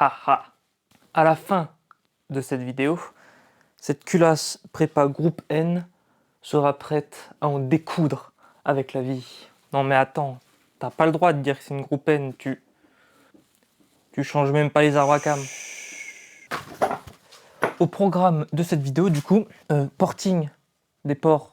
Haha. À la fin de cette vidéo, cette culasse prépa groupe N sera prête à en découdre avec la vie. Non mais attends, t'as pas le droit de dire que c'est une groupe N, tu changes même pas les arbres à cam. Au programme de cette vidéo, du coup, porting des ports,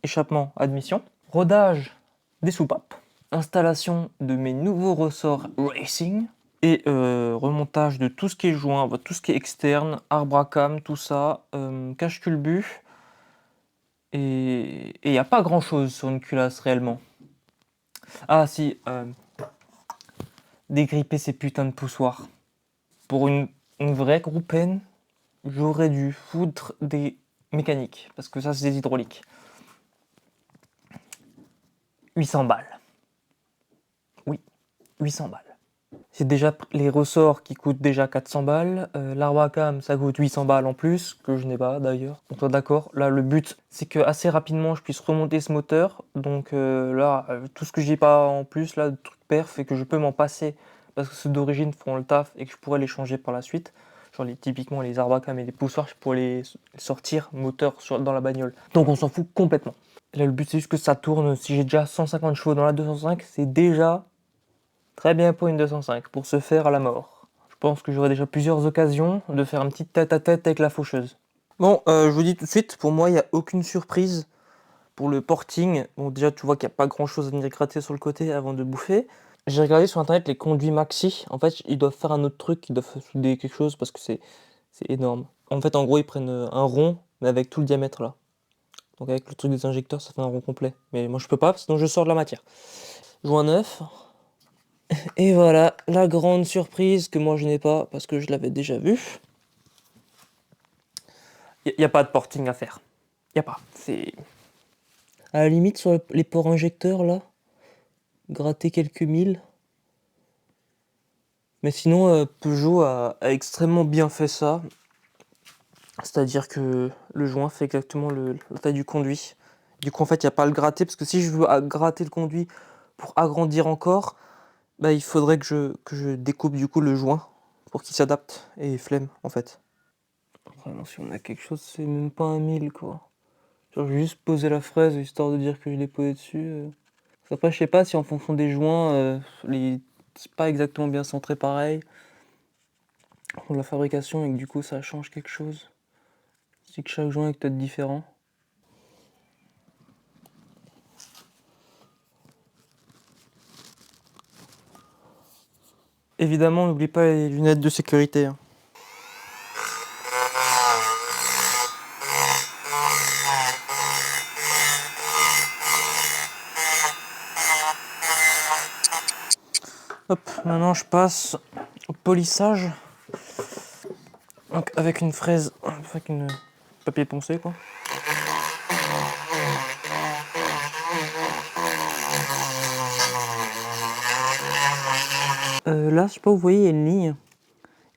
échappement, admission, rodage des soupapes, installation de mes nouveaux ressorts racing et remontage de tout ce qui est joint, tout ce qui est externe, arbre à cam, tout ça, cache-culbut. Et il n'y a pas grand chose sur une culasse réellement. Ah si, dégripper ces putains de poussoirs. Pour une vraie groupe N, j'aurais dû foutre des mécaniques, parce que ça c'est des hydrauliques. 800 balles. Oui, 800 balles. C'est déjà les ressorts qui coûtent déjà 400 balles. L'arbre à cam, ça coûte 800 balles en plus, que je n'ai pas d'ailleurs. Donc d'accord, là le but c'est que assez rapidement je puisse remonter ce moteur. Donc là, tout ce que j'ai pas en plus, là, le truc perf, et que je peux m'en passer parce que ceux d'origine font le taf et que je pourrais les changer par la suite. Genre typiquement les arbres à cam et les poussoirs, je pourrais les sortir moteur dans la bagnole. Donc on s'en fout complètement. Là le but c'est juste que ça tourne. Si j'ai déjà 150 chevaux dans la 205, c'est déjà très bien pour une 205, pour se faire à la mort. Je pense que j'aurai déjà plusieurs occasions de faire une petite tête-à-tête avec la faucheuse. Bon, je vous dis tout de suite, pour moi, il n'y a aucune surprise pour le porting. Bon, déjà, tu vois qu'il n'y a pas grand-chose à venir gratter sur le côté avant de bouffer. J'ai regardé sur internet les conduits maxi. En fait, ils doivent faire un autre truc, ils doivent souder quelque chose parce que c'est énorme. En fait, en gros, ils prennent un rond, mais avec tout le diamètre là. Donc avec le truc des injecteurs, ça fait un rond complet. Mais moi, je peux pas, sinon je sors de la matière. Joint neuf. Et voilà, la grande surprise que moi je n'ai pas parce que je l'avais déjà vu. Il n'y a pas de porting à faire. Il n'y a pas. C'est à la limite sur les ports injecteurs là, gratter quelques milles. Mais sinon, Peugeot a extrêmement bien fait ça. C'est-à-dire que le joint fait exactement la taille du conduit. Du coup, en fait, il n'y a pas à le gratter parce que si je veux gratter le conduit pour agrandir encore, bah, il faudrait que je découpe du coup le joint pour qu'il s'adapte et flemme en fait. Vraiment, si on a quelque chose, c'est même pas un 1000 quoi. Genre, je vais juste poser la fraise histoire de dire que je l'ai posé dessus. Après, je sais pas si en fonction des joints, c'est pas exactement bien centré pareil. Pour la fabrication et que du coup ça change quelque chose. C'est que chaque joint est peut-être différent. Évidemment, n'oublie pas les lunettes de sécurité. Hein. Hop, maintenant je passe au polissage. Donc avec une fraise, avec une papier poncé quoi. Là, je sais pas, vous voyez, il y a une ligne.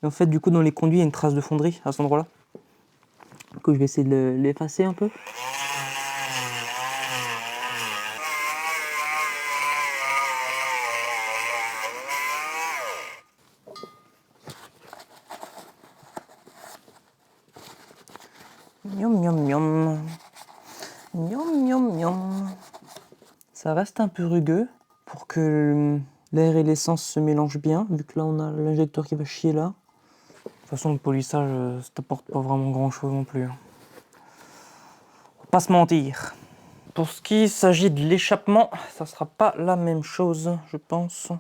Et en fait, du coup, dans les conduits, il y a une trace de fonderie à cet endroit-là. Du coup, je vais essayer de l'effacer un peu. Miam miam miam. Miam miam miam. Ça reste un peu rugueux pour que l'air et l'essence se mélangent bien, vu que là on a l'injecteur qui va chier là. De toute façon, le polissage, ça t'apporte pas vraiment grand chose non plus. Hein. On va pas se mentir. Pour ce qui s'agit de l'échappement, ça sera pas la même chose, je pense.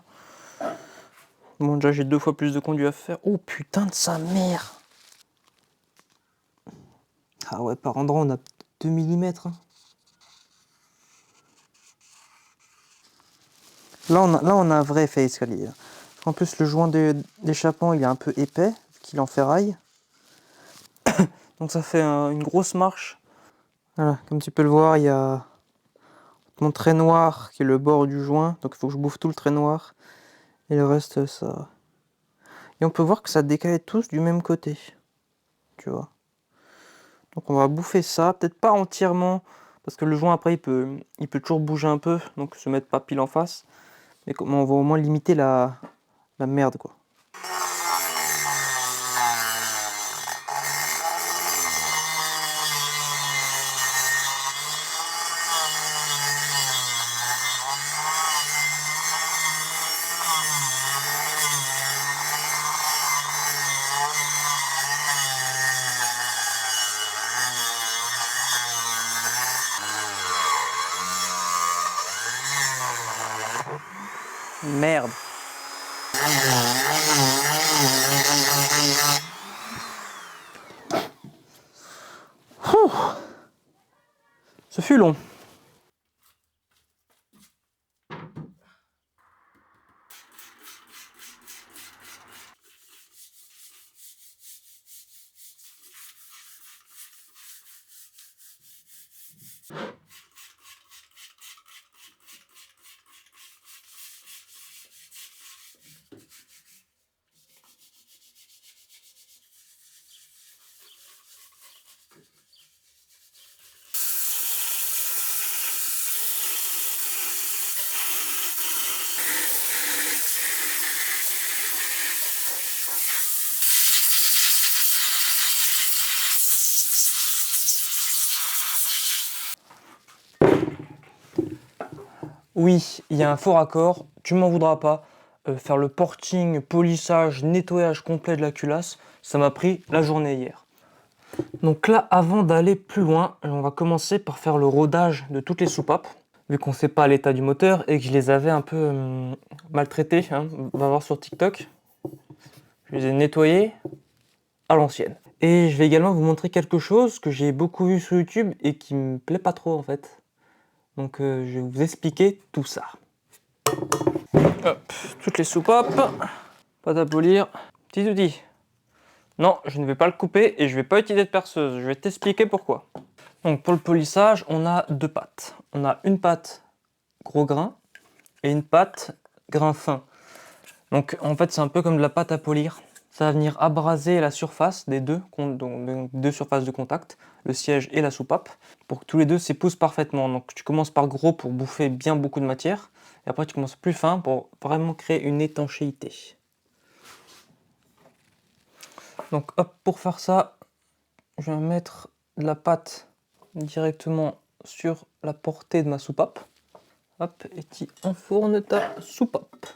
Bon, déjà j'ai 2 fois plus de conduits à faire. Oh putain de sa mère! Ah ouais, par endroit on a 2 mm. Hein. Là on a un vrai effet escalier. En plus le joint d'échappement il est un peu épais, qu'il est en ferraille. Donc ça fait une grosse marche. Voilà, comme tu peux le voir, il y a mon trait noir qui est le bord du joint. Donc il faut que je bouffe tout le trait noir. Et le reste ça... Et on peut voir que ça décale tous du même côté. Tu vois. Donc on va bouffer ça, peut-être pas entièrement, parce que le joint après il peut toujours bouger un peu, donc se mettre pas pile en face. Mais on va au moins limiter la merde quoi. Merde. Ouh. Ce fut long. Oui, il y a un faux raccord, tu m'en voudras pas. Faire le porting, polissage, nettoyage complet de la culasse, ça m'a pris la journée hier. Donc là, avant d'aller plus loin, on va commencer par faire le rodage de toutes les soupapes. Vu qu'on ne sait pas l'état du moteur et que je les avais un peu maltraitées, hein, on va voir sur TikTok. Je les ai nettoyées à l'ancienne. Et je vais également vous montrer quelque chose que j'ai beaucoup vu sur YouTube et qui me plaît pas trop en fait. Donc je vais vous expliquer tout ça. Hop, toutes les soupapes, pâte à polir, petit outil. Non, je ne vais pas le couper et je vais pas utiliser de perceuse, je vais t'expliquer pourquoi. Donc pour le polissage, on a deux pâtes. On a une pâte gros grain et une pâte grain fin. Donc en fait c'est un peu comme de la pâte à polir. Ça va venir abraser la surface des deux, donc deux surfaces de contact, le siège et la soupape, pour que tous les deux s'épousent parfaitement. Donc tu commences par gros pour bouffer bien beaucoup de matière, et après tu commences plus fin pour vraiment créer une étanchéité. Donc hop, pour faire ça, je vais mettre de la pâte directement sur la portée de ma soupape. Hop, et tu enfournes ta soupape.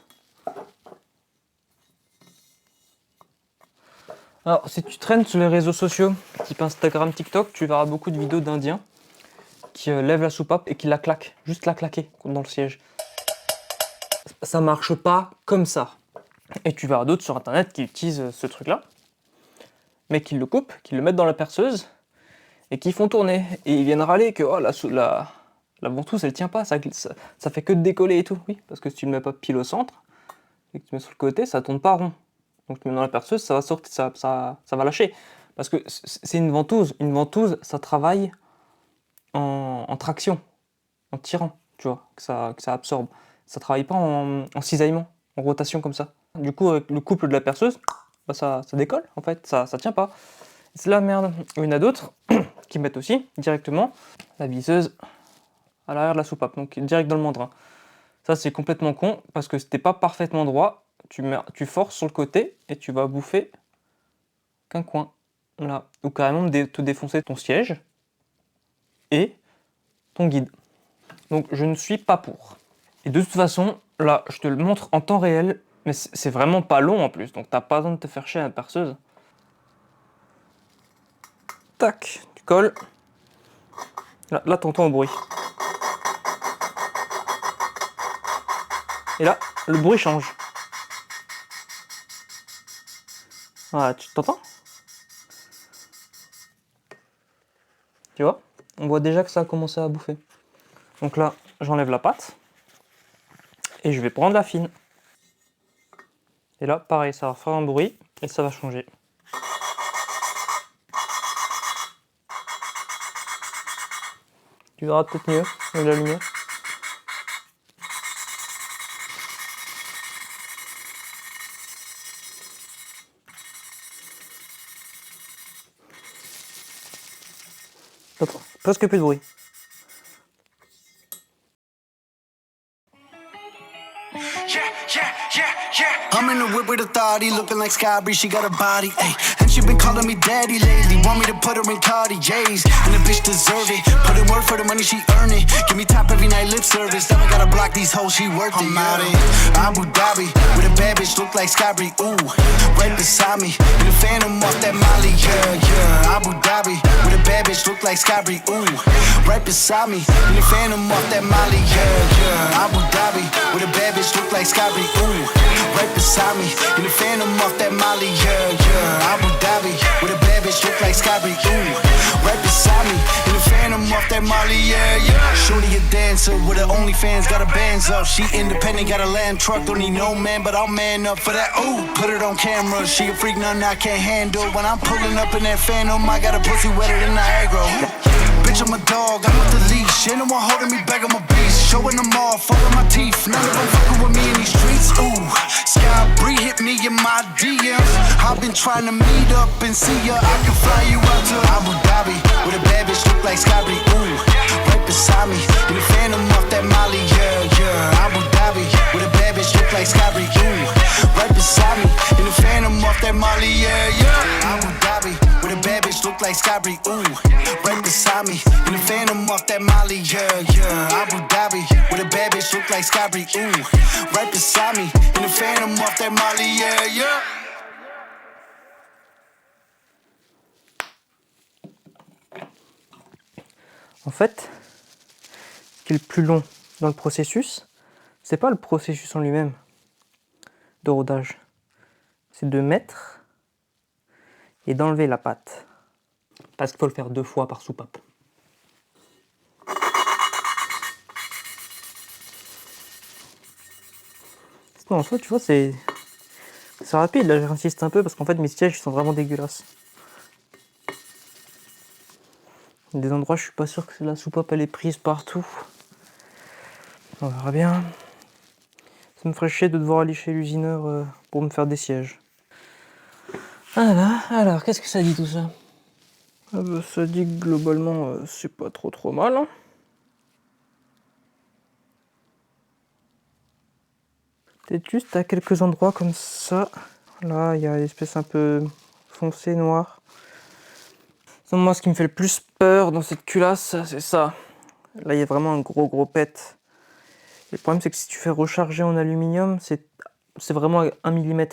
Alors, si tu traînes sur les réseaux sociaux, type Instagram, TikTok, tu verras beaucoup de vidéos d'Indiens qui lèvent la soupape et qui la claquent, juste la claquer dans le siège. Ça marche pas comme ça. Et tu verras d'autres sur internet qui utilisent ce truc-là, mais qui le coupent, qui le mettent dans la perceuse et qui font tourner. Et ils viennent râler que oh, la ventouse elle tient pas, ça fait que de décoller et tout. Oui, parce que si tu ne le mets pas pile au centre et que tu mets sur le côté, ça tourne pas rond. Donc tu mets dans la perceuse, ça va sortir, ça va lâcher. Parce que c'est une ventouse. Une ventouse, ça travaille en traction, en tirant, tu vois, que ça absorbe. Ça travaille pas en cisaillement, en rotation comme ça. Du coup, avec le couple de la perceuse, bah ça décolle en fait, ça tient pas. C'est la merde. Il y en a d'autres qui mettent aussi directement la visseuse à l'arrière de la soupape, donc direct dans le mandrin. Ça c'est complètement con parce que c'était pas parfaitement droit. Tu forces sur le côté et tu vas bouffer qu'un coin. Là. Ou carrément te défoncer ton siège et ton guide. Donc je ne suis pas pour. Et de toute façon, là, je te le montre en temps réel, mais c'est vraiment pas long en plus, donc t'as pas besoin de te faire chier à la perceuse. Tac, tu colles. Là t'entends le bruit. Et là, le bruit change. Voilà, tu t'entends? Tu vois? On voit déjà que ça a commencé à bouffer. Donc là, j'enlève la pâte. Et je vais prendre la fine. Et là, pareil, ça va faire un bruit et ça va changer. Tu verras peut-être mieux avec la lumière. Presque plus de bruit. I'm in the whip with authority, looking like Skybri, she got a body, ayy. And she been calling me daddy lately, want me to put her in Cartiers, and the bitch deserve it. Put in work for the money, she earn it. Give me top every night, lip service. Now I gotta block these hoes, she worth it. I'm out in Abu Dhabi with a bad bitch, look like Skybri, ooh, right beside me. In the Phantom off that Molly, yeah. Abu Dhabi with a bad bitch, look like Skybri, ooh, right beside me. In the Phantom off that Molly, yeah. Abu Dhabi with a bad bitch, look like Skybri, ooh, right beside me. In the Phantom off that Molly, yeah. Abu Dhabi with a bad bitch, look like Skybri, ooh, right beside me. In the Phantom off that Molly, yeah. Shorty a dancer with her OnlyFans, got her bands up. She independent, got a land truck, don't need no man, but I'll man up for that. Ooh, put it on camera. She a freak, nothing I can't handle. When I'm pulling up in that Phantom, I got a pussy wetter than Niagara. Bitch, I'm a dog, I'm off the leash. Ain't no one holding me back, I'm a beast. Showing them off, all of my teeth. None of them fucking with me in these streets. Ooh, Skybri hit me in my DMs. I've been trying to meet up and see ya. I can fly you out to Abu Dhabi with a bad bitch, look like Skybri. Ooh, right beside me. In the Phantom off that Molly, yeah. Abu Dhabi with a bad bitch, look like Skybri. Ooh, right beside me. In the Phantom off that Molly, yeah. Abu Dhabi with a bad bitch, look like Skybri. Ooh, right beside me. In the Phantom off that Molly, yeah. Abu Dhabi with a bad bitch, look like Skybri. Ooh, right beside me. In the Phantom off that Molly, yeah. En fait, ce qui est le plus long dans le processus, c'est pas le processus en lui-même de rodage, c'est de mettre et d'enlever la pâte. Parce qu'il faut le faire 2 fois par soupape. Sinon, en soi, tu vois, c'est rapide. Là, j'insiste un peu parce qu'en fait, mes sièges ils sont vraiment dégueulasses. Il y a des endroits, je suis pas sûr que la soupape elle est prise partout. On verra bien. Ça me ferait chier de devoir aller chez l'usineur pour me faire des sièges. Voilà, alors qu'est-ce que ça dit tout ça? Ah bah, ça dit que globalement c'est pas trop mal. Hein. Peut-être juste à quelques endroits comme ça. Là, il y a une espèce un peu foncé, noir. Moi, ce qui me fait le plus peur dans cette culasse, c'est ça. Là, il y a vraiment un gros pet. Et le problème, c'est que si tu fais recharger en aluminium, c'est vraiment 1 mm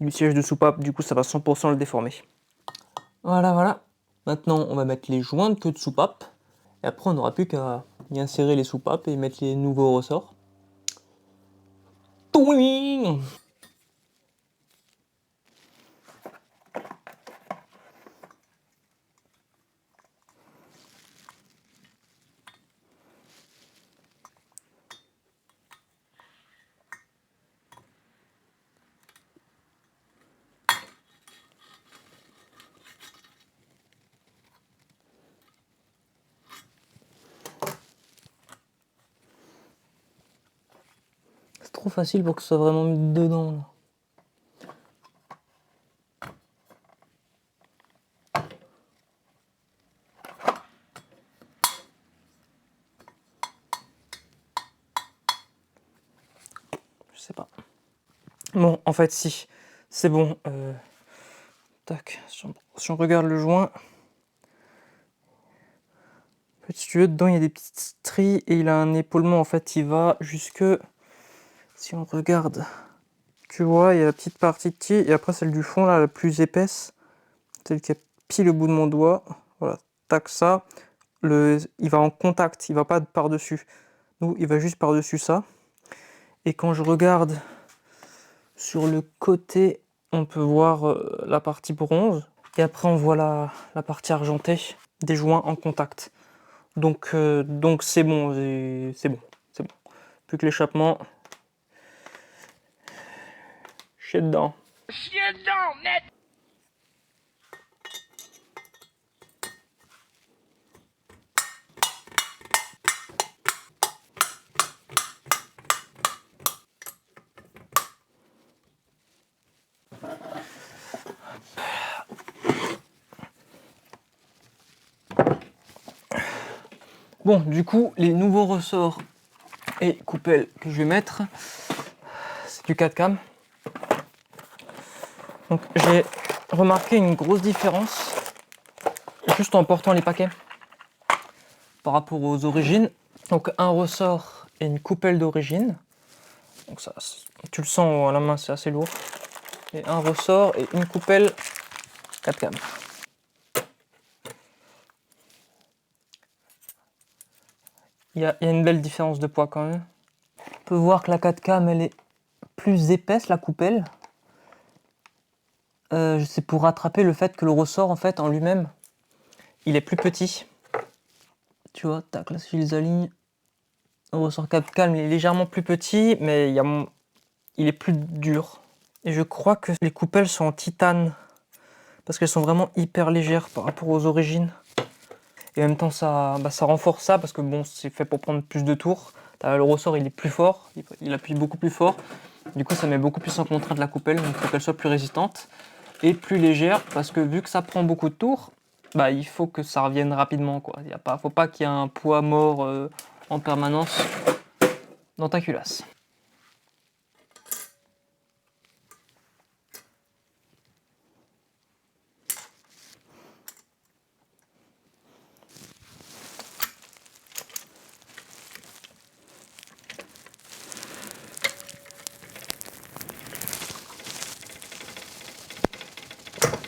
du siège de soupape. Du coup, ça va 100% le déformer. Voilà. Maintenant, on va mettre les joints de queue de soupape. Et après, on n'aura plus qu'à y insérer les soupapes et mettre les nouveaux ressorts. Touing! C'est trop facile pour que ce soit vraiment mis dedans. Là. Je sais pas. Bon, en fait, si. C'est bon. Tac. Si on regarde le joint. En fait, si tu veux, dedans, il y a des petites stries et il a un épaulement. En fait, il va jusque... Si on regarde, tu vois, il y a la petite partie de pied et après celle du fond, là, la plus épaisse. Celle qui a pile au bout de mon doigt. Voilà, tac, ça. Il va en contact, il va pas par-dessus. Nous, il va juste par-dessus ça. Et quand je regarde sur le côté, on peut voir la partie bronze. Et après, on voit la partie argentée des joints en contact. Donc c'est bon, c'est bon. Plus que l'échappement. Chier dedans. Chier dedans, net. Bon, du coup, les nouveaux ressorts et coupelles que je vais mettre, c'est du 4 cam. Donc j'ai remarqué une grosse différence juste en portant les paquets par rapport aux origines. Donc un ressort et une coupelle d'origine. Donc ça, tu le sens à la main, c'est assez lourd. Et un ressort et une coupelle 4 cam. Il y a une belle différence de poids quand même. On peut voir que la 4 cam elle est plus épaisse, la coupelle. C'est pour rattraper le fait que le ressort en fait en lui-même il est plus petit. Tu vois, tac, là si je les aligne, le ressort 4 cam il est légèrement plus petit, mais il est plus dur. Et je crois que les coupelles sont en titane parce qu'elles sont vraiment hyper légères par rapport aux origines. Et en même temps ça renforce ça parce que bon, c'est fait pour prendre plus de tours. Le ressort il est plus fort, il appuie beaucoup plus fort. Du coup ça met beaucoup plus en contrainte la coupelle, donc il faut qu'elle soit plus résistante et plus légère parce que vu que ça prend beaucoup de tours, il faut que ça revienne rapidement quoi. Faut pas qu'il y ait un poids mort en permanence dans ta culasse.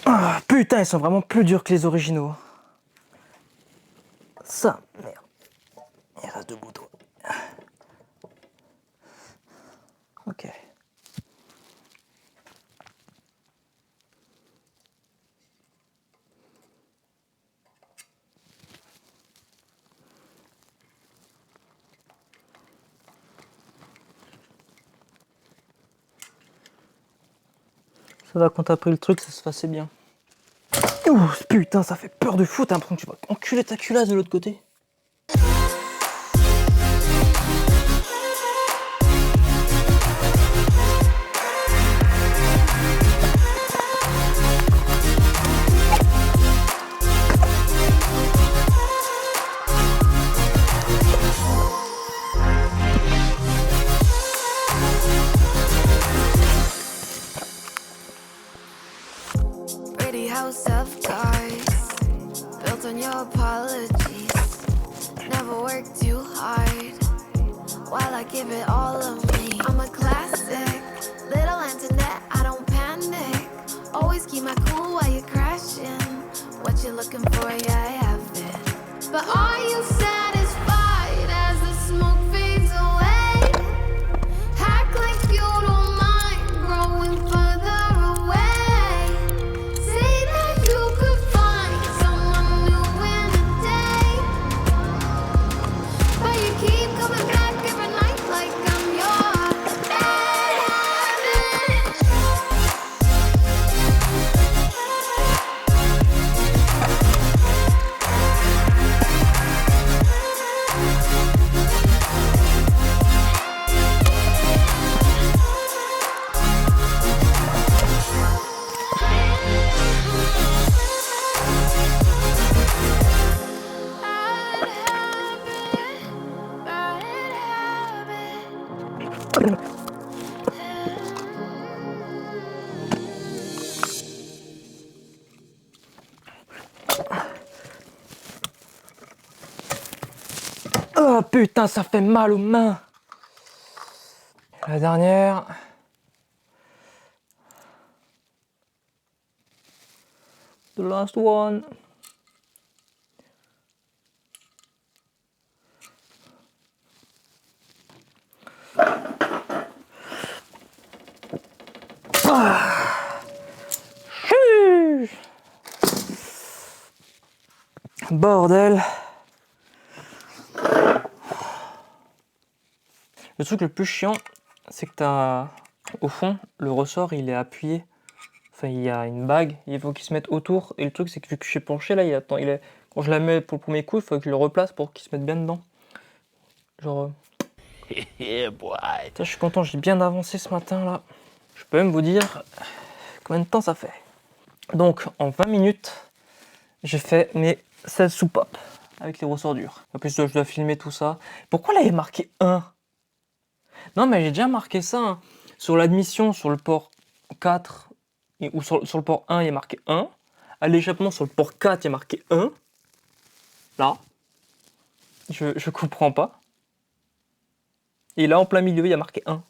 Ah, putain, ils sont vraiment plus durs que les originaux. Ça, merde. Il reste debout, toi. Ok. Ça va, quand t'as pris le truc, ça se passait bien. Ouh, putain, ça fait peur de fou, t'as l'impression que tu vas enculer ta culasse de l'autre côté. Pretty house of cards, built on your apologies. Never worked too hard, while I give it all of me. I'm a classic, little Antoinette, I don't panic. Always keep my cool while you're crashing. What you looking for, yeah, I have it. But are you satisfied as the smoke fades away? Act like you don't mind growing further away. Say that you could find someone new in a day, but you keep coming back every night like I'm your bad habit. Oh putain, ça fait mal aux mains. La dernière. The last one. Bordel. Le truc le plus chiant, c'est que au fond, le ressort il est appuyé. Enfin, il y a une bague, il faut qu'il se mette autour. Et le truc, c'est que vu que je suis penché là, quand je la mets pour le premier coup, il faut que je le replace pour qu'il se mette bien dedans. Genre. Yeah, boy. Je suis content, j'ai bien avancé ce matin là. Je peux même vous dire combien de temps ça fait. Donc, en 20 minutes, j'ai fait mes 16 soupapes avec les ressorts durs. En plus, je dois filmer tout ça. Pourquoi là, il est marqué 1 ? Non, mais j'ai déjà marqué ça hein. Sur l'admission, sur le port 4 Ou sur le port 1, il y a marqué 1. À l'échappement, sur le port 4, il y a marqué 1. Là. Je comprends pas. Et là, en plein milieu, il y a marqué 1.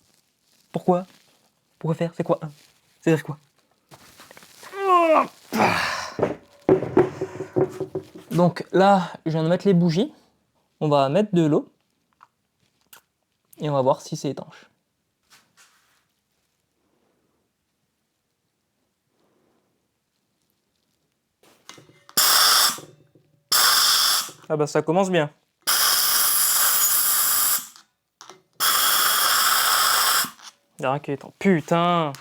Pourquoi? Pourquoi faire? C'est quoi 1? C'est-à-dire quoi? Donc là, je viens de mettre les bougies. On va mettre de l'eau. Et on va voir si c'est étanche. Ah bah ça commence bien. Il y a rien qui est étanche. Putain!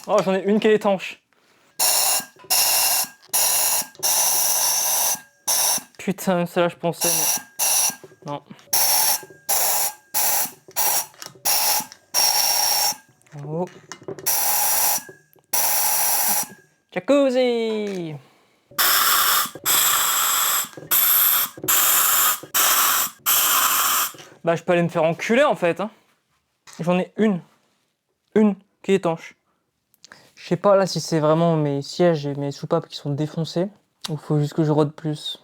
Oh, j'en ai une qui est étanche. Putain, celle-là je pensais, mais... Non. Oh. Jacuzzi! Bah je peux aller me faire enculer en fait, hein. J'en ai une. Une qui est étanche. Je sais pas là si c'est vraiment mes sièges et mes soupapes qui sont défoncés. Ou faut juste que je rôde plus.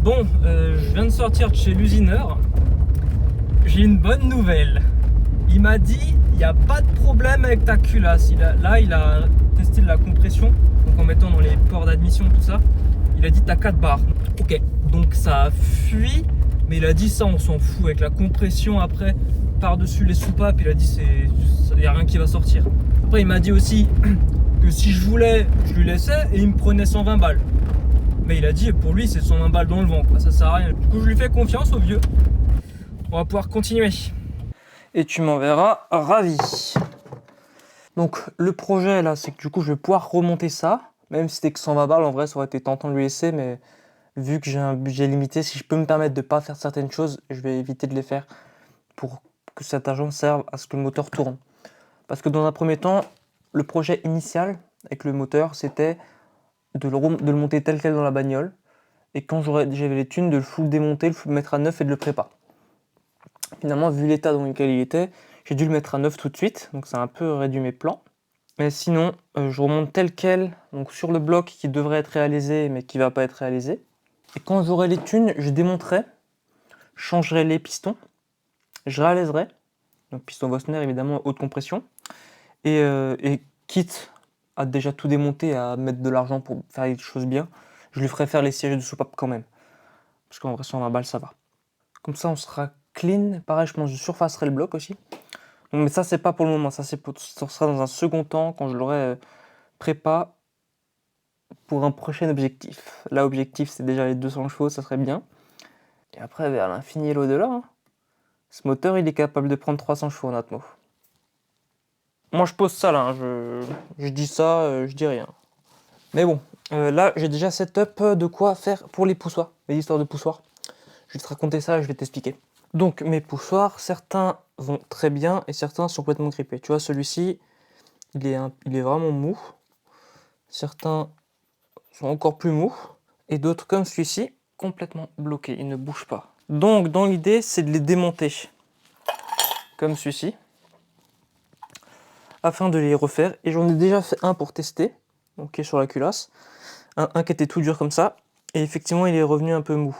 Bon, je viens de sortir de chez l'usineur. J'ai une bonne nouvelle. Il m'a dit, il n'y a pas de problème avec ta culasse. Il a testé de la compression, donc en mettant dans les ports d'admission, tout ça. Il a dit, t'as 4 bars. Ok, donc ça fuit, mais il a dit ça, on s'en fout. Avec la compression après, par-dessus les soupapes, il a dit, il n'y a rien qui va sortir. Après, il m'a dit aussi que si je voulais, je lui laissais et il me prenait 120 balles. Mais il a dit, pour lui, c'est 120 balles dans le vent, quoi. Ça sert à rien. Du coup, je lui fais confiance au vieux. On va pouvoir continuer. Et tu m'en verras ravi. Donc le projet là, c'est que du coup je vais pouvoir remonter ça. Même si c'était que 120 balles, en vrai ça aurait été tentant de lui laisser, mais vu que j'ai un budget limité, si je peux me permettre de ne pas faire certaines choses, je vais éviter de les faire pour que cet argent serve à ce que le moteur tourne. Parce que dans un premier temps, le projet initial avec le moteur, c'était de le monter tel quel dans la bagnole. Et quand j'avais les thunes, de le full démonter, le mettre à neuf et de le préparer. Finalement, vu l'état dans lequel il était, j'ai dû le mettre à neuf tout de suite, donc ça a un peu réduit mes plans. Mais sinon, je remonte tel quel, donc sur le bloc qui devrait être réalisé, mais qui va pas être réalisé. Et quand j'aurai les thunes, je démonterai, je changerai les pistons, je réaliserai, donc piston Vossner évidemment haute compression, et quitte à déjà tout démonter, à mettre de l'argent pour faire les choses bien, je lui ferai faire les sièges de soupape quand même. Parce qu'en vrai, 120 balles, ça va. Comme ça, on sera clean. Pareil, je pense que je surfacerai le bloc aussi. Donc, mais ça, c'est pas pour le moment. Ça sera dans un second temps, quand je l'aurai prépa pour un prochain objectif. Là, objectif, c'est déjà les 200 chevaux, ça serait bien. Et après, vers l'infini et l'au-delà, hein. Ce moteur, il est capable de prendre 300 chevaux, honnêtement. Moi, je pose ça là. Hein. Je dis ça, je dis rien. Mais bon, là, j'ai déjà setup de quoi faire pour les poussoirs, les histoires de poussoirs. Je vais te raconter ça et je vais t'expliquer. Donc mes poussoirs, certains vont très bien et certains sont complètement grippés. Tu vois, celui-ci, il est vraiment mou. Certains sont encore plus mous. Et d'autres, comme celui-ci, complètement bloqués. Ils ne bougent pas. Donc dans l'idée, c'est de les démonter. Comme celui-ci. Afin de les refaire. Et j'en ai déjà fait un pour tester. Donc qui est sur la culasse. Un qui était tout dur comme ça. Et effectivement, il est revenu un peu mou.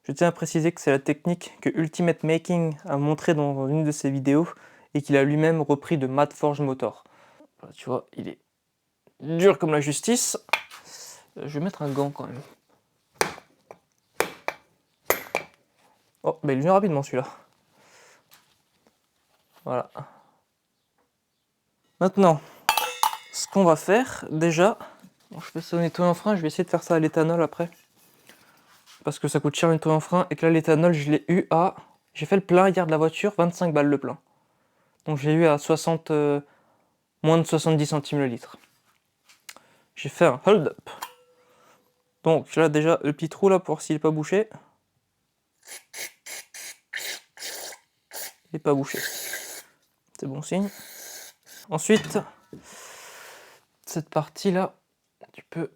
Je tiens à préciser que c'est la technique que Ultimate Making a montré dans une de ses vidéos et qu'il a lui-même repris de Matt Forge Motor. Voilà, tu vois, il est dur comme la justice. Je vais mettre un gant quand même. Oh, mais il vient rapidement celui-là. Voilà. Maintenant, ce qu'on va faire, déjà, bon, je fais ça au nettoyant frein, je vais essayer de faire ça à l'éthanol après. Parce que ça coûte cher le nettoyant frein et que là l'éthanol je l'ai eu à... J'ai fait le plein hier de la voiture, 25 balles le plein. Donc j'ai eu à 60... moins de 70 centimes le litre. J'ai fait un hold up. Donc là déjà le petit trou là pour voir s'il n'est pas bouché. Il n'est pas bouché. C'est bon signe. Ensuite, cette partie-là, tu peux...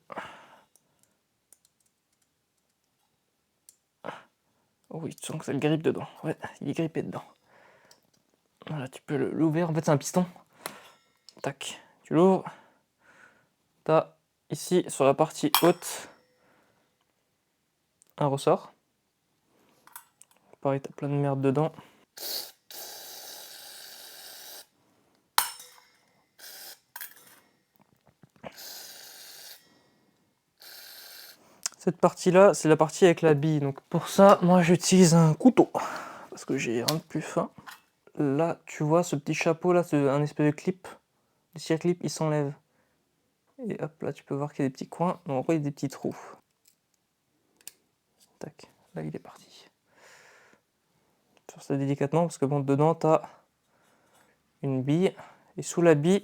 Oh oui, tu sens que ça le grippe dedans. Ouais, il est grippé dedans. Voilà, tu peux l'ouvrir. En fait, c'est un piston. Tac, tu l'ouvres. T'as ici, sur la partie haute, un ressort. Pareil, t'as plein de merde dedans. Cette partie-là, c'est la partie avec la bille. Donc pour ça, moi j'utilise un couteau. Parce que j'ai rien de plus fin. Là, tu vois ce petit chapeau là, c'est un espèce de clip. Le circlip, il s'enlève. Et hop, là tu peux voir qu'il y a des petits coins. Donc en gros, il y a des petits trous. Tac, là il est parti. Faire ça délicatement parce que bon, dedans t'as une bille. Et sous la bille,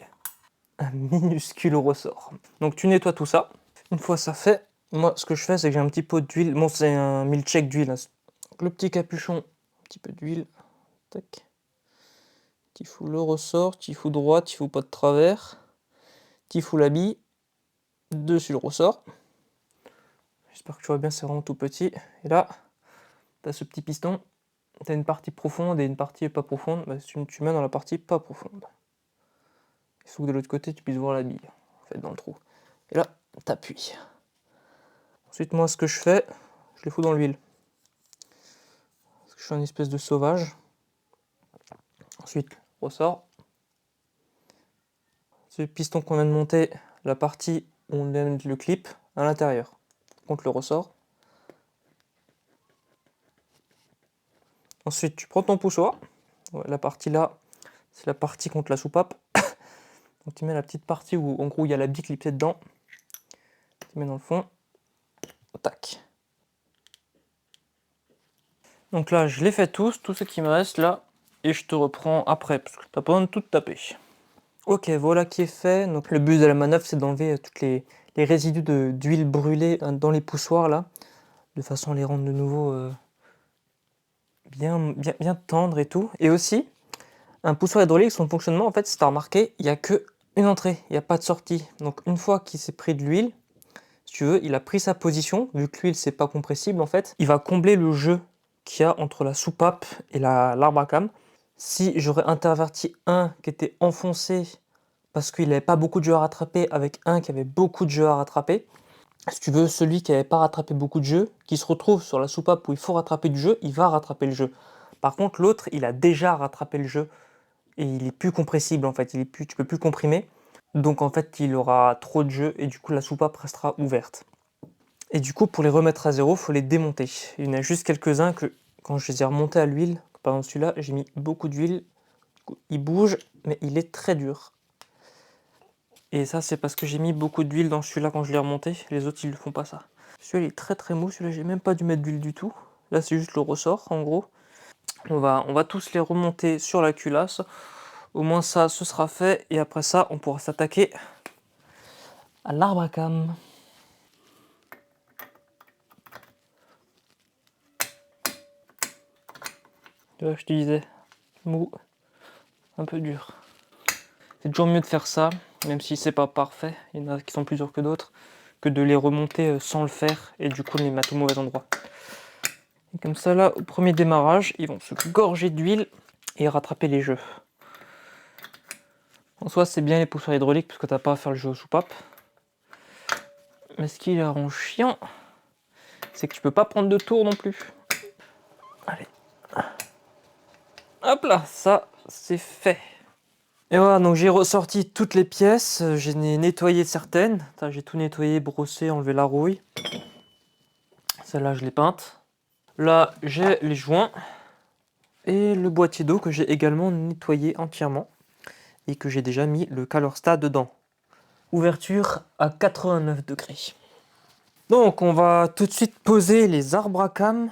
un minuscule ressort. Donc tu nettoies tout ça. Une fois ça fait, moi ce que je fais c'est que j'ai un petit pot d'huile. Bon, c'est un milkshake d'huile. Donc, le petit capuchon, un petit peu d'huile. Tac. Tu fous le ressort, tu fous droit, tu fous pas de travers. Tu fous la bille dessus le ressort. J'espère que tu vois bien, c'est vraiment tout petit. Et là, tu as ce petit piston. Tu as une partie profonde et une partie pas profonde. Bah, tu mets dans la partie pas profonde. Il faut que de l'autre côté, tu puisses voir la bille, en fait, dans le trou. Et là, tu appuies. Ensuite, moi, ce que je fais, je les fous dans l'huile. Parce que je suis un espèce de sauvage. Ensuite, ressort. Ce piston qu'on vient de monter, la partie où on met le clip à l'intérieur, contre le ressort. Ensuite, tu prends ton poussoir. Ouais, la partie là, c'est la partie contre la soupape. Donc tu mets la petite partie où en gros il y a la bille clipsée dedans. Tu mets dans le fond. Tac. Donc là, je les fais tous, tout ce qui me reste là, et je te reprends après, parce que t'as pas besoin de tout taper. Ok, voilà qui est fait. Donc le but de la manœuvre, c'est d'enlever toutes les résidus d'huile brûlée dans les poussoirs là, de façon à les rendre de nouveau bien tendres et tout. Et aussi, un poussoir hydraulique, son fonctionnement, en fait, si tu as remarqué, il n'y a qu'une entrée, il n'y a pas de sortie. Donc une fois qu'il s'est pris de l'huile, si tu veux, il a pris sa position, vu que l'huile c'est pas compressible en fait, il va combler le jeu qu'il y a entre la soupape et l'arbre à cam. Si j'aurais interverti un qui était enfoncé parce qu'il n'avait pas beaucoup de jeu à rattraper avec un qui avait beaucoup de jeu à rattraper, si tu veux, celui qui n'avait pas rattrapé beaucoup de jeu, qui se retrouve sur la soupape où il faut rattraper du jeu, il va rattraper le jeu. Par contre, l'autre, il a déjà rattrapé le jeu et il est plus compressible en fait, tu peux plus comprimer. Donc en fait, il aura trop de jeu et du coup, la soupape restera ouverte. Et du coup, pour les remettre à zéro, il faut les démonter. Il y en a juste quelques-uns que, quand je les ai remontés à l'huile, par exemple celui-là, j'ai mis beaucoup d'huile. Il bouge, mais il est très dur. Et ça, c'est parce que j'ai mis beaucoup d'huile dans celui-là quand je l'ai remonté. Les autres, ils ne font pas ça. Celui-là, il est très très mou. Celui-là, j'ai même pas dû mettre d'huile du tout. Là, c'est juste le ressort, en gros. On va tous les remonter sur la culasse. Au moins ça, ce sera fait. Et après ça, on pourra s'attaquer à l'arbre à cam. Tu vois, je te disais, mou, un peu dur. C'est toujours mieux de faire ça, même si c'est pas parfait. Il y en a qui sont plus durs que d'autres, que de les remonter sans le faire et du coup de les mettre au mauvais endroit. Et comme ça, là, au premier démarrage, ils vont se gorger d'huile et rattraper les jeux. En soi, c'est bien les poussoirs hydrauliques parce que t'as pas à faire le jeu aux soupapes. Mais ce qui les rend chiant, c'est que tu peux pas prendre de tour non plus. Allez. Hop là, ça, c'est fait. Et voilà, donc j'ai ressorti toutes les pièces, j'en ai nettoyé certaines. J'ai tout nettoyé, brossé, enlevé la rouille. Celle-là, je l'ai peinte. Là, j'ai les joints et le boîtier d'eau que j'ai également nettoyé entièrement et que j'ai déjà mis le Calorsta dedans. Ouverture à 89 degrés. Donc, on va tout de suite poser les arbres à cam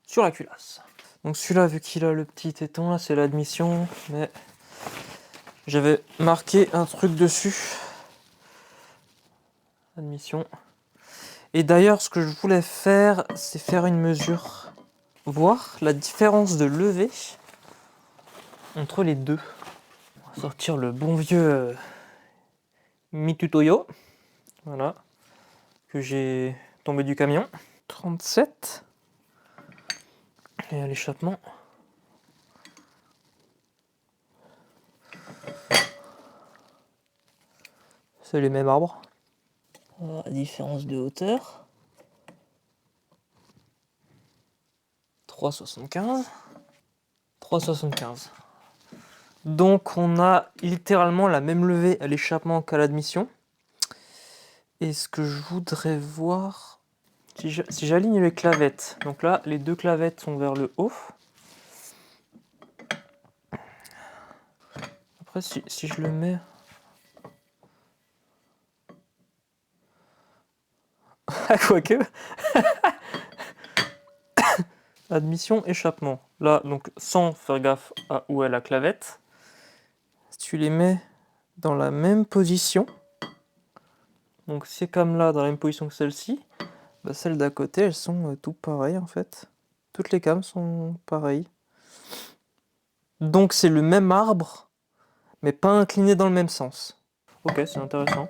sur la culasse. Donc celui-là, vu qu'il a le petit téton, là, c'est l'admission, mais j'avais marqué un truc dessus. Admission. Et d'ailleurs, ce que je voulais faire, c'est faire une mesure. Voir la différence de levée entre les deux. On va Sortir le bon vieux Mitutoyo, voilà, que j'ai tombé du camion. 37. Et à l'échappement. C'est les mêmes arbres. La différence de hauteur. 3,75. 3,75. Donc on a littéralement la même levée à l'échappement qu'à l'admission. Et ce que je voudrais voir, si j'aligne les clavettes, donc là les deux clavettes sont vers le haut. Après si je le mets... Quoique. Admission, échappement. Là, donc sans faire gaffe à où est la clavette. Si tu les mets dans la même position, donc ces cames-là dans la même position que celle-ci, bah celles d'à côté, elles sont toutes pareilles en fait. Toutes les cames sont pareilles. Donc c'est le même arbre, mais pas incliné dans le même sens. Ok, c'est intéressant.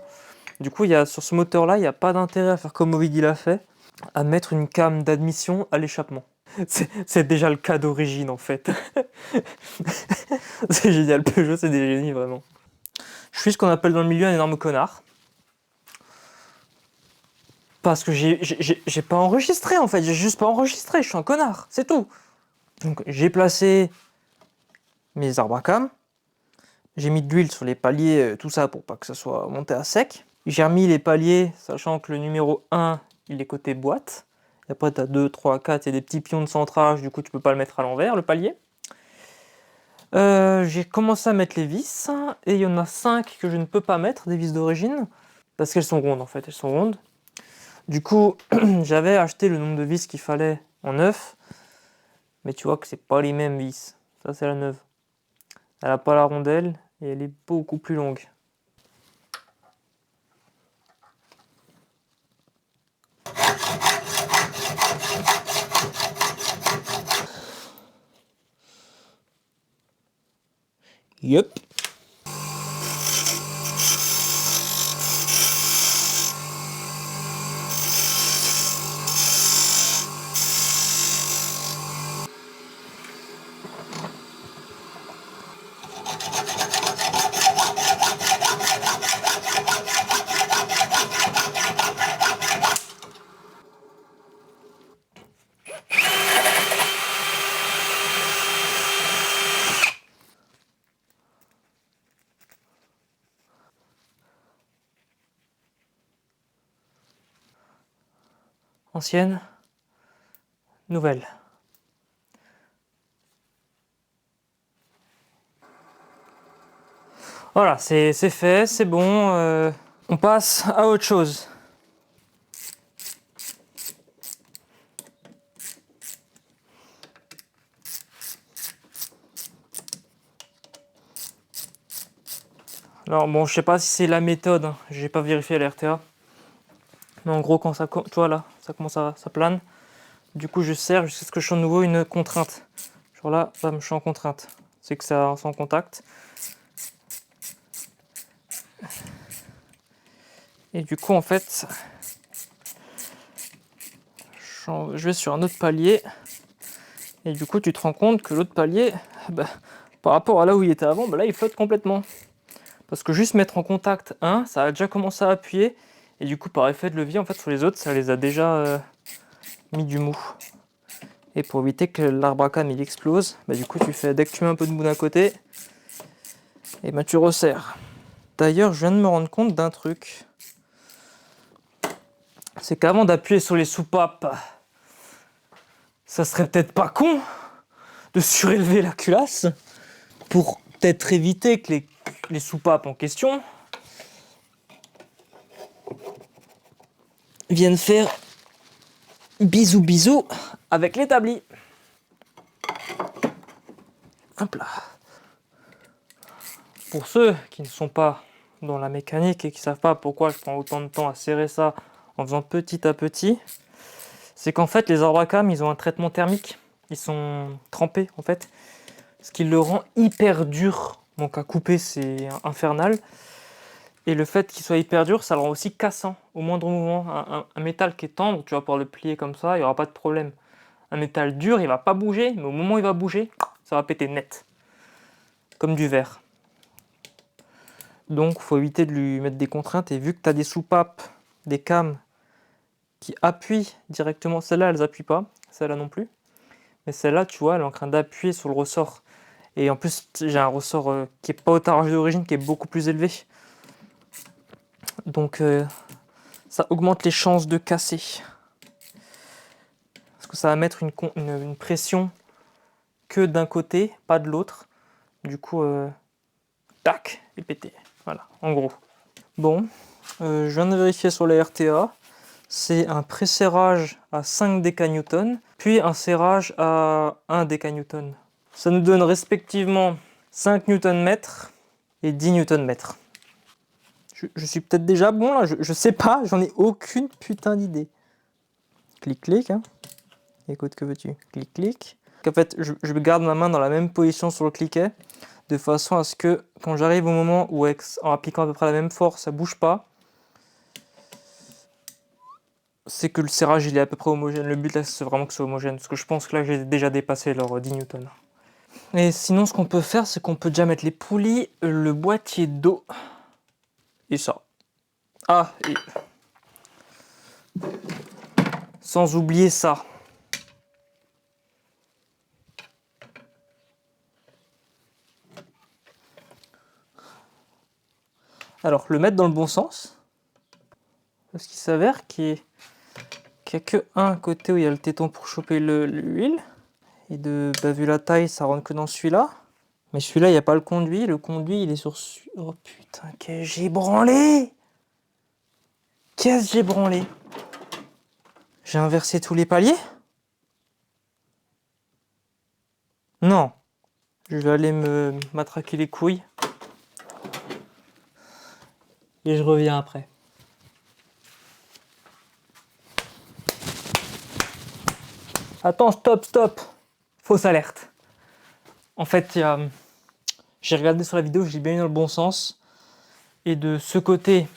Du coup, sur ce moteur-là, il n'y a pas d'intérêt à faire comme Ovid l'a fait, à mettre une came d'admission à l'échappement. C'est déjà le cas d'origine en fait. C'est génial, Peugeot c'est des génies vraiment. Je suis ce qu'on appelle dans le milieu un énorme connard. Parce que j'ai pas enregistré en fait, j'ai juste pas enregistré, je suis un connard, c'est tout. Donc j'ai placé mes arbres à cam, j'ai mis de l'huile sur les paliers, tout ça pour pas que ça soit monté à sec. J'ai remis les paliers, sachant que le numéro 1, il est côté boîte. Et après, tu as 2, 3, 4, il y a des petits pions de centrage, du coup, tu peux pas le mettre à l'envers, le palier. J'ai commencé à mettre les vis, et il y en a 5 que je ne peux pas mettre, des vis d'origine, parce qu'elles sont rondes, en fait, elles sont rondes. Du coup, j'avais acheté le nombre de vis qu'il fallait en neuf, mais tu vois que c'est pas les mêmes vis. Ça, c'est la neuve. Elle n'a pas la rondelle, et elle est beaucoup plus longue. Yup. Ancienne, nouvelle. Voilà, c'est fait, c'est bon. On passe à autre chose. Alors bon, je sais pas si c'est la méthode, hein, j'ai pas vérifié la RTA. Mais en gros, quand ça, tu vois là, ça commence à, ça plane. Du coup, je serre jusqu'à ce que je sens de nouveau une contrainte. Genre là, bam, je suis en contrainte. C'est que ça c'est en contact. Et du coup, en fait, je vais sur un autre palier. Et du coup, tu te rends compte que l'autre palier, bah, par rapport à là où il était avant, bah là, il flotte complètement. Parce que juste mettre en contact un, ça a déjà commencé à appuyer. Et du coup, par effet de levier, en fait, sur les autres, ça les a déjà mis du mou. Et pour éviter que l'arbre à cam il explose, bah, du coup, tu fais, dès que tu mets un peu de mou d'un côté, et bah, tu resserres. D'ailleurs, je viens de me rendre compte d'un truc. C'est qu'avant d'appuyer sur les soupapes, ça serait peut-être pas con de surélever la culasse pour peut-être éviter que les soupapes en question viennent faire bisous bisous avec l'établi. Hop là. Pour ceux qui ne sont pas dans la mécanique et qui ne savent pas pourquoi je prends autant de temps à serrer ça en faisant petit à petit, c'est qu'en fait les arbres à cam ils ont un traitement thermique, ils sont trempés en fait, ce qui le rend hyper dur Donc à couper, c'est infernal. Et le fait qu'il soit hyper dur, ça le rend aussi cassant au moindre mouvement. Un métal qui est tendre, tu vas pouvoir le plier comme ça, il n'y aura pas de problème. Un métal dur, il va pas bouger, mais au moment où il va bouger, ça va péter net. Comme du verre. Donc il faut éviter de lui mettre des contraintes. Et vu que tu as des soupapes, des cames qui appuient directement, celles-là elles appuient pas, celle-là non plus. Mais celle-là, tu vois, elle est en train d'appuyer sur le ressort. Et en plus, j'ai un ressort qui n'est pas au tarage d'origine, qui est beaucoup plus élevé. Donc ça augmente les chances de casser. Parce que ça va mettre une pression que d'un côté, pas de l'autre. Du coup, tac, il est pété. Voilà, en gros. Bon, je viens de vérifier sur la RTA. C'est un pré-serrage à 5 décanewtons, puis un serrage à 1 décanewton. Ça nous donne respectivement 5 Nm et 10 Nm. Je suis peut-être déjà bon là, je sais pas, j'en ai aucune putain d'idée. Clic clic, hein. Écoute, que veux-tu? Clic clic. En fait, je garde ma main dans la même position sur le cliquet, de façon à ce que quand j'arrive au moment où en appliquant à peu près la même force, ça bouge pas, c'est que le serrage il est à peu près homogène. Le but là c'est vraiment que c'est homogène, parce que je pense que là j'ai déjà dépassé leur 10 Newton. Et sinon ce qu'on peut faire, c'est qu'on peut déjà mettre les poulies, le boîtier d'eau, et ça. Ah, et... sans oublier ça. Alors, le mettre dans le bon sens, parce qu'il s'avère qu'il n'y a que un côté où il y a le téton pour choper l'huile, et vu la taille, ça rentre que dans celui-là. Mais celui-là, il n'y a pas le conduit il est sur... Oh putain, qu'est-ce que j'ai branlé! Qu'est-ce que j'ai branlé? J'ai inversé tous les paliers? Non. Je vais aller m'attraquer les couilles. Et je reviens après. Attends, stop. Fausse alerte. En fait, j'ai regardé sur la vidéo, j'ai bien eu dans le bon sens. Et de ce côté,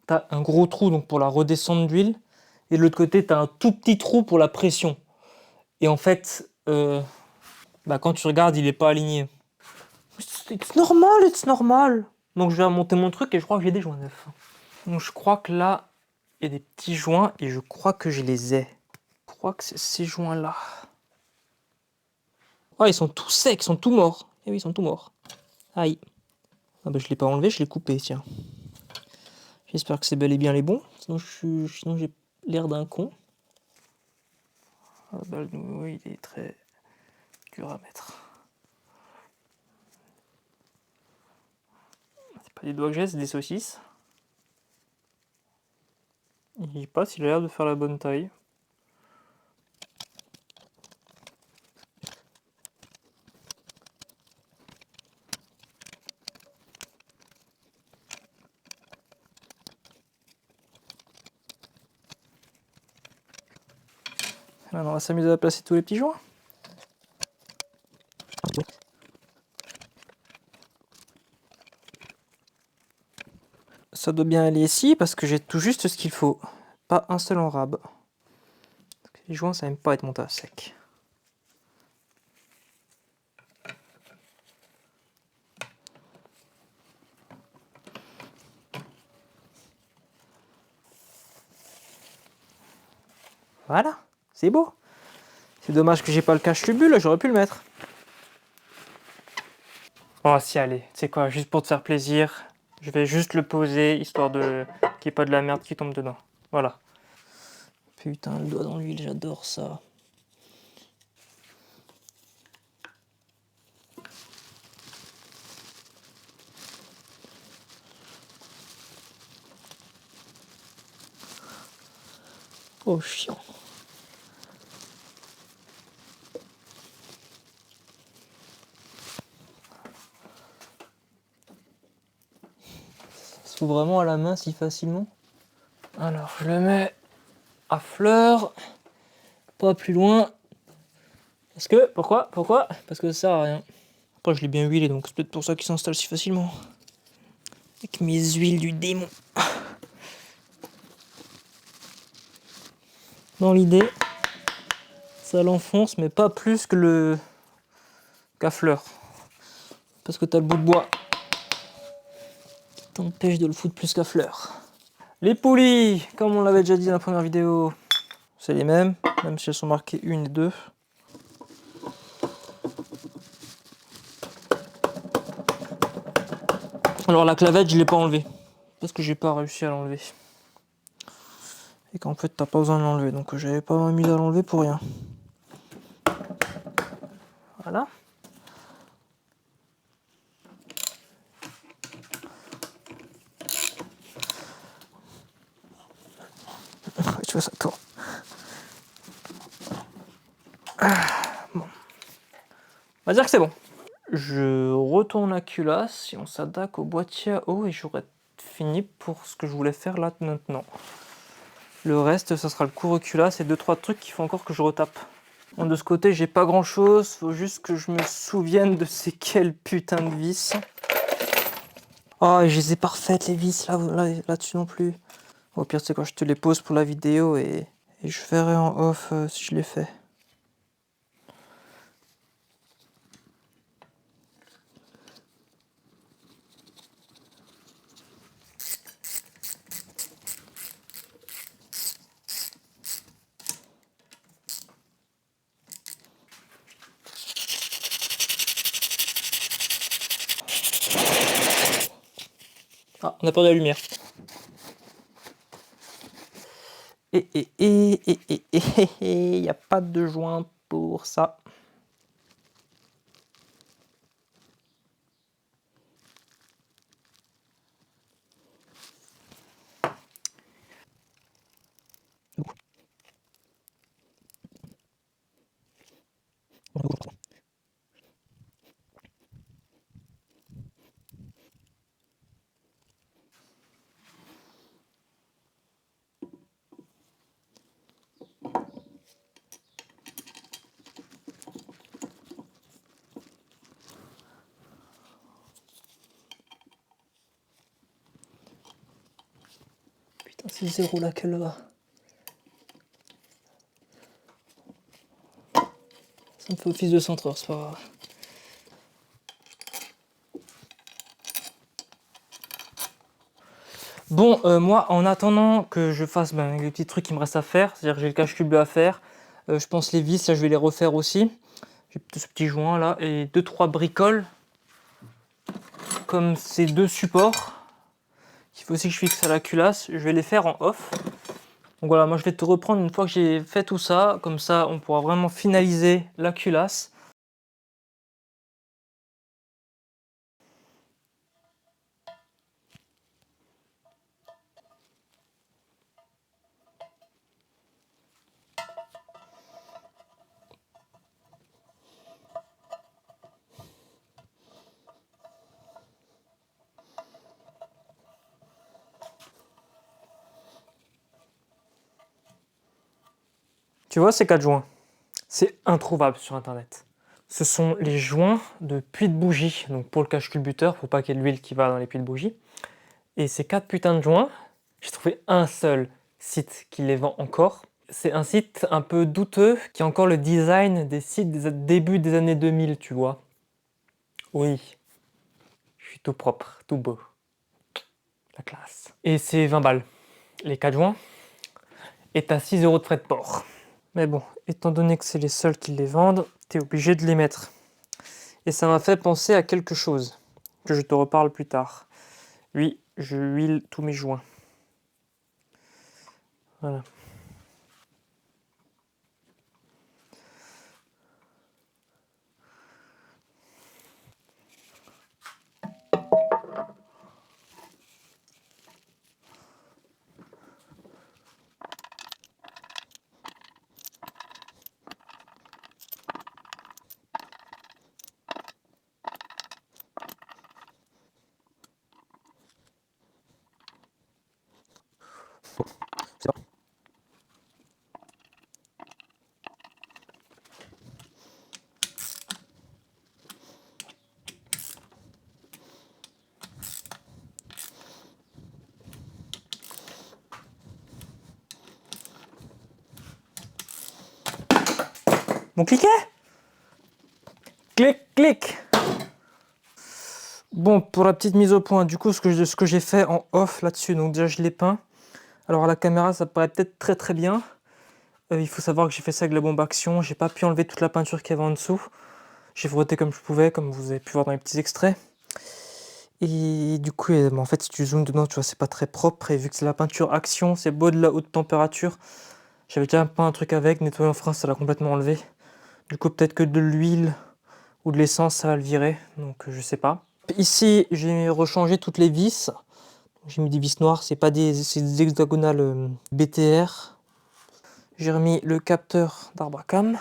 tu as un gros trou donc pour la redescente d'huile. Et de l'autre côté, tu as un tout petit trou pour la pression. Et en fait, quand tu regardes, il n'est pas aligné. It's normal. Donc je vais monter mon truc et je crois que j'ai des joints neufs. Donc je crois que là, il y a des petits joints et je crois que je les ai. Je crois que c'est ces joints-là. Ah, ils sont tous secs, ils sont tous morts. Eh oui, ils sont tous morts. Aïe. Ah bah je l'ai pas enlevé, je l'ai coupé, tiens. J'espère que c'est bel et bien les bons. Sinon j'ai l'air d'un con. Ah bah le nouveau, il est très dur à mettre. C'est pas des doigts que j'ai, c'est des saucisses. Il passe, il a l'air de faire la bonne taille. Maintenant, on va s'amuser à placer tous les petits joints. Ça doit bien aller ici parce que j'ai tout juste ce qu'il faut. Pas un seul en rab. Parce que les joints, ça n'aime pas être monté à sec. Voilà, c'est beau. C'est dommage que j'ai pas le cache-lubu, là, j'aurais pu le mettre. Oh, si, allez, tu sais quoi, juste pour te faire plaisir, je vais juste le poser, histoire qu'il n'y ait pas de la merde qui tombe dedans. Voilà. Putain, le doigt dans l'huile, j'adore ça. Oh, chiant. Ça se fout vraiment à la main si facilement. Alors, je le mets à fleur, pas plus loin. Parce que, pourquoi? Parce que ça sert à rien. Après, je l'ai bien huilé, donc c'est peut-être pour ça qu'il s'installe si facilement. Avec mes huiles du démon. Dans l'idée, ça l'enfonce, mais pas plus que le cafleur. Parce que t'as le bout de bois qui t'empêche de le foutre plus qu'à fleur. Les poulies, comme on l'avait déjà dit dans la première vidéo, c'est les mêmes, même si elles sont marquées 1 et 2. Alors la clavette, je l'ai pas enlevée, parce que j'ai pas réussi à l'enlever. Et qu'en fait, t'as pas besoin de l'enlever, donc j'avais pas mis à l'enlever pour rien. Voilà. Tu vois, ça tourne. Bon. On va dire que c'est bon. Je retourne la culasse et on s'attaque au boîtier à eau et j'aurai fini pour ce que je voulais faire là maintenant. Le reste, ça sera le couvre-culasse et 2-3 trucs qu'il faut encore que je retape. Bon, de ce côté, j'ai pas grand chose, faut juste que je me souvienne de ces quelles putains de vis. Oh, et je les ai parfaites les vis là-dessus non plus. Au pire, c'est quand je te les pose pour la vidéo et je verrai en off si je les fais. Ah, on n'a pas de la lumière. Il n'y a pas de joint pour ça. Putain, c'est 0 là qu'elle va. Ça me fait office de centreur, c'est pas grave. Bon, moi, en attendant que je fasse les petits trucs qui me restent à faire, c'est-à-dire que j'ai le cache-cul bleu à faire, je pense les vis, là, je vais les refaire aussi. J'ai ce petit joint là et 2-3 bricoles, comme ces 2 supports, qu'il faut aussi que je fixe à la culasse, je vais les faire en off. Donc voilà, moi je vais te reprendre une fois que j'ai fait tout ça, comme ça on pourra vraiment finaliser la culasse. Tu vois ces 4 joints, c'est introuvable sur internet. Ce sont les joints de puits de bougie, donc pour le cache-culbuteur, pour pas qu'il y ait de l'huile qui va dans les puits de bougie. Et ces 4 putains de joints, j'ai trouvé un seul site qui les vend encore. C'est un site un peu douteux, qui a encore le design des sites des début des années 2000, tu vois. Oui, je suis tout propre, tout beau. La classe. Et c'est 20 balles, les 4 joints. Et t'as 6 € de frais de port. Mais bon, étant donné que c'est les seuls qui les vendent, t'es obligé de les mettre. Et ça m'a fait penser à quelque chose, que je te reparle plus tard. Oui, je huile tous mes joints. Voilà. C'est bon. Bon, cliquez. Clic, clic. Bon, pour la petite mise au point, du coup, ce que j'ai fait en off là-dessus, donc déjà, je l'ai peint. Alors, à la caméra, ça paraît peut-être très très bien. Il faut savoir que j'ai fait ça avec la bombe action. J'ai pas pu enlever toute la peinture qu'il y avait en dessous. J'ai frotté comme je pouvais, comme vous avez pu voir dans les petits extraits. Et du coup, en fait, si tu zoomes dedans, tu vois, c'est pas très propre. Et vu que c'est la peinture action, c'est beau de la haute température. J'avais déjà peint un truc avec, nettoyant frein, ça l'a complètement enlevé. Du coup, peut-être que de l'huile ou de l'essence, ça va le virer. Donc, je sais pas. Ici, j'ai rechangé toutes les vis. J'ai mis des vis noires, c'est des hexagonales BTR. J'ai remis le capteur d'Arbacam.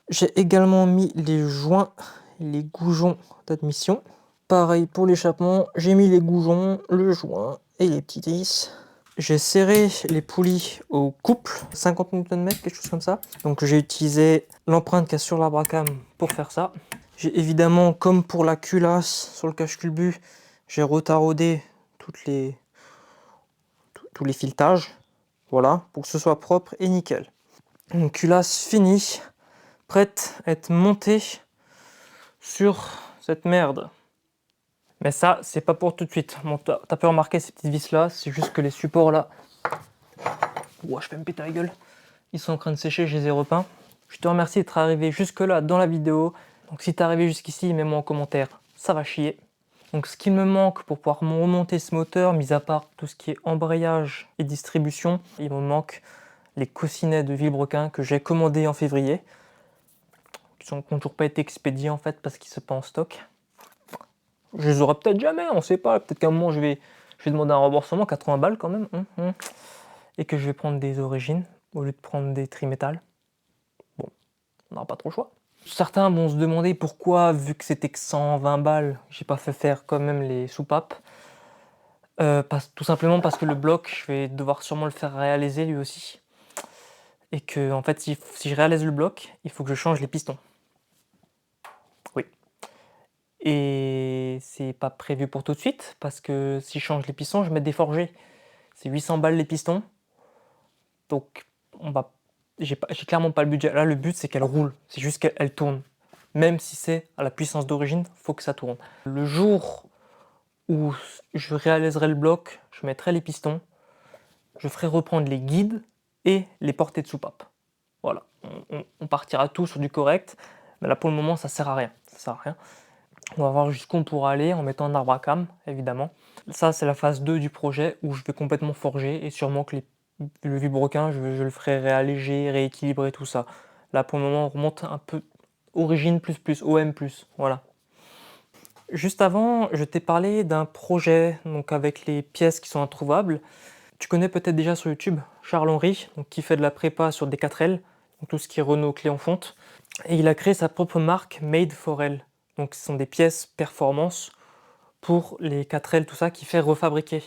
J'ai également mis les joints, les goujons d'admission. Pareil pour l'échappement, j'ai mis les goujons, le joint et les petits vis. J'ai serré les poulies au couple, 50 Nm, quelque chose comme ça. Donc j'ai utilisé l'empreinte qu'il y a sur l'Arbacam pour faire ça. J'ai évidemment, comme pour la culasse sur le cache-culbut, j'ai retaraudé tous les filetages. Voilà, pour que ce soit propre et nickel. Une culasse finie, prête à être montée sur cette merde. Mais ça, c'est pas pour tout de suite. Bon, t'as pu remarquer ces petites vis là, c'est juste que les supports là. Ouah, je vais me péter la gueule. Ils sont en train de sécher, je les ai repeints. Je te remercie d'être arrivé jusque là dans la vidéo. Donc si t'es arrivé jusqu'ici, mets-moi en commentaire, ça va chier. Donc ce qui me manque pour pouvoir remonter ce moteur, mis à part tout ce qui est embrayage et distribution, il me manque les coussinets de Vilebrequin que j'ai commandés en février. Qui n'ont toujours pas été expédiés en fait parce qu'ils ne sont pas en stock. Je les aurai peut-être jamais, on sait pas. Peut-être qu'à un moment je vais demander un remboursement, 80 balles quand même. Et que je vais prendre des origines au lieu de prendre des trimétal. Bon, on n'aura pas trop le choix. Certains vont se demander pourquoi, vu que c'était que 120 balles, j'ai pas fait faire quand même les soupapes. Tout simplement parce que le bloc, je vais devoir sûrement le faire réaliser lui aussi. Et que en fait, si je réalise le bloc, il faut que je change les pistons. Oui. Et c'est pas prévu pour tout de suite, parce que si je change les pistons, je vais mettre des forgés. C'est 800 balles les pistons. Donc, j'ai clairement pas le budget. Là, le but, c'est qu'elle roule. C'est juste qu'elle tourne. Même si c'est à la puissance d'origine, faut que ça tourne. Le jour où je réaliserai le bloc, je mettrai les pistons, je ferai reprendre les guides et les portées de soupape. Voilà. On partira tout sur du correct. Mais là, pour le moment, ça sert à rien. Ça sert à rien. On va voir jusqu'où on pourra aller en mettant un arbre à cam, évidemment. Ça, c'est la phase 2 du projet où je vais complètement forger et sûrement que le Vilebrequin, je le ferai réalléger, rééquilibrer, tout ça. Là, pour le moment, on remonte un peu origine plus, OM+, voilà. Juste avant, je t'ai parlé d'un projet donc avec les pièces qui sont introuvables. Tu connais peut-être déjà sur YouTube Charles-Henri, qui fait de la prépa sur des 4L, donc tout ce qui est Renault clé en fonte. Et il a créé sa propre marque Made for L. Donc ce sont des pièces performance pour les 4L, tout ça, qui fait refabriquer.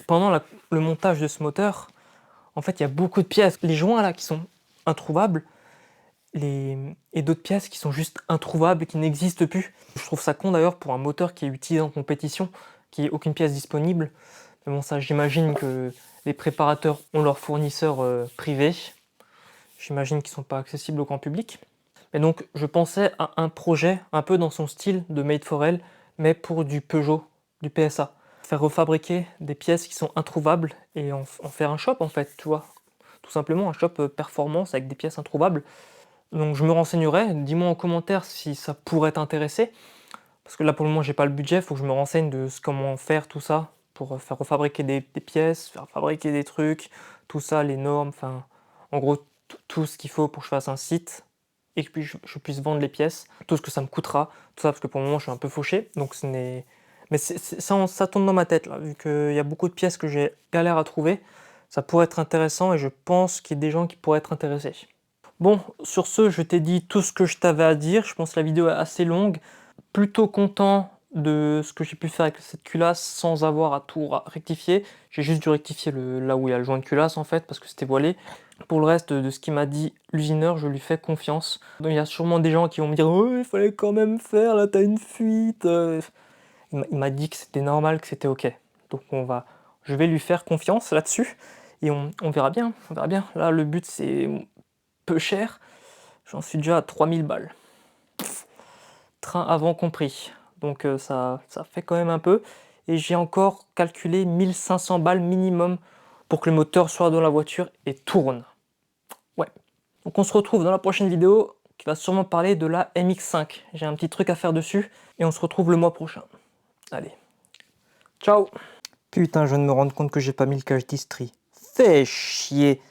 Pendant le montage de ce moteur, en fait, il y a beaucoup de pièces. Les joints là qui sont introuvables, et d'autres pièces qui sont juste introuvables, qui n'existent plus. Je trouve ça con d'ailleurs pour un moteur qui est utilisé en compétition, qu'il n'y ait aucune pièce disponible. Mais bon, ça, j'imagine que les préparateurs ont leurs fournisseurs privés. J'imagine qu'ils ne sont pas accessibles au grand public. Et donc, je pensais à un projet un peu dans son style de Made for L, mais pour du Peugeot, du PSA. Faire refabriquer des pièces qui sont introuvables et en faire un shop en fait, tu vois. Tout simplement un shop performance avec des pièces introuvables. Donc je me renseignerai, dis-moi en commentaire si ça pourrait t'intéresser. Parce que là pour le moment j'ai pas le budget, il faut que je me renseigne de comment faire tout ça pour faire refabriquer des pièces, faire fabriquer des trucs, tout ça, les normes, enfin en gros tout ce qu'il faut pour que je fasse un site et que je puisse vendre les pièces, tout ce que ça me coûtera, tout ça parce que pour le moment je suis un peu fauché, donc mais ça tourne dans ma tête là, vu qu'il y a beaucoup de pièces que j'ai galère à trouver, ça pourrait être intéressant et je pense qu'il y a des gens qui pourraient être intéressés. Bon, sur ce, je t'ai dit tout ce que je t'avais à dire, je pense que la vidéo est assez longue, plutôt content de ce que j'ai pu faire avec cette culasse sans avoir à tout rectifier. J'ai juste dû rectifier là où il y a le joint de culasse en fait, parce que c'était voilé. Pour le reste de ce qu'il m'a dit l'usineur, je lui fais confiance. Donc il y a sûrement des gens qui vont me dire « Oh, il fallait quand même faire, là t'as une fuite !» Il m'a dit que c'était normal, que c'était ok. Donc je vais lui faire confiance là-dessus, et on verra bien, on verra bien. Là le but c'est peu cher. J'en suis déjà à 3000 balles. Train avant compris. Donc ça fait quand même un peu. Et j'ai encore calculé 1500 balles minimum pour que le moteur soit dans la voiture et tourne. Ouais. Donc on se retrouve dans la prochaine vidéo qui va sûrement parler de la MX5. J'ai un petit truc à faire dessus et on se retrouve le mois prochain. Allez. Ciao. Putain, je viens de me rendre compte que j'ai pas mis le cache d'Istrie. Fais chier.